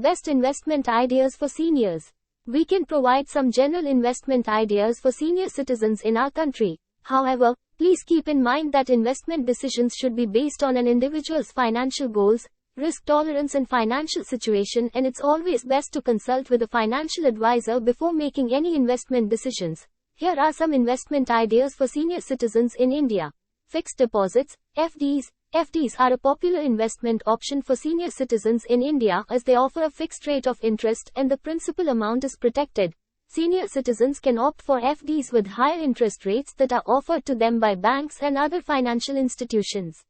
Best investment ideas for seniors. We can provide some general investment ideas for senior citizens in our country. However, please keep in mind that investment decisions should be based on an individual's financial goals, risk tolerance and financial situation, and it's always best to consult with a financial advisor before making any investment decisions. Here are some investment ideas for senior citizens in India. Fixed deposits, FDs. FDs are a popular investment option for senior citizens in India as they offer a fixed rate of interest and the principal amount is protected. Senior citizens can opt for FDs with higher interest rates that are offered to them by banks and other financial institutions.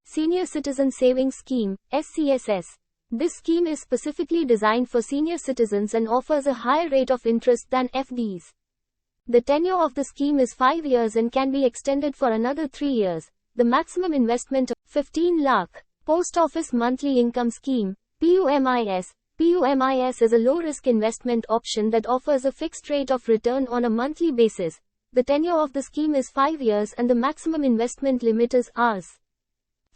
Senior Citizen Savings Scheme, SCSS. This scheme is specifically designed for senior citizens and offers a higher rate of interest than FDs. The tenure of the scheme is 5 years and can be extended for another 3 years. The maximum investment of 15 lakh. Post Office Monthly Income Scheme, POMIS. POMIS is a low-risk investment option that offers a fixed rate of return on a monthly basis. The tenure of the scheme is 5 years and the maximum investment limit is Rs.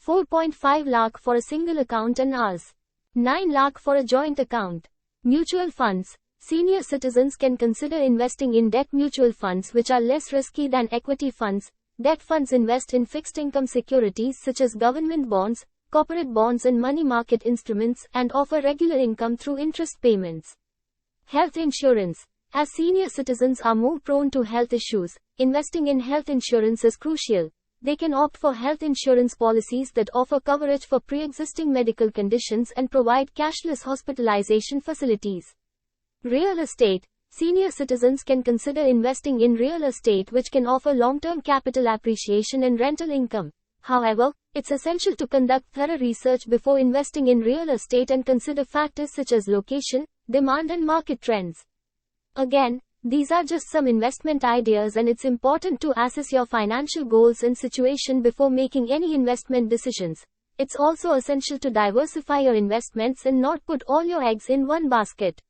4.5 lakh for a single account and Rs. 9 lakh for a joint account. Mutual funds. Senior citizens can consider investing in debt mutual funds which are less risky than equity funds. Debt funds invest in fixed income securities such as government bonds, corporate bonds and money market instruments and offer regular income through interest payments. Health insurance. As senior citizens are more prone to health issues, investing in health insurance is crucial. They can opt for health insurance policies that offer coverage for pre-existing medical conditions and provide cashless hospitalization facilities. Real estate. Senior citizens can consider investing in real estate which can offer long-term capital appreciation and rental income. However, it's essential to conduct thorough research before investing in real estate and consider factors such as location, demand and market trends. Again, these are just some investment ideas and it's important to assess your financial goals and situation before making any investment decisions. It's also essential to diversify your investments and not put all your eggs in one basket.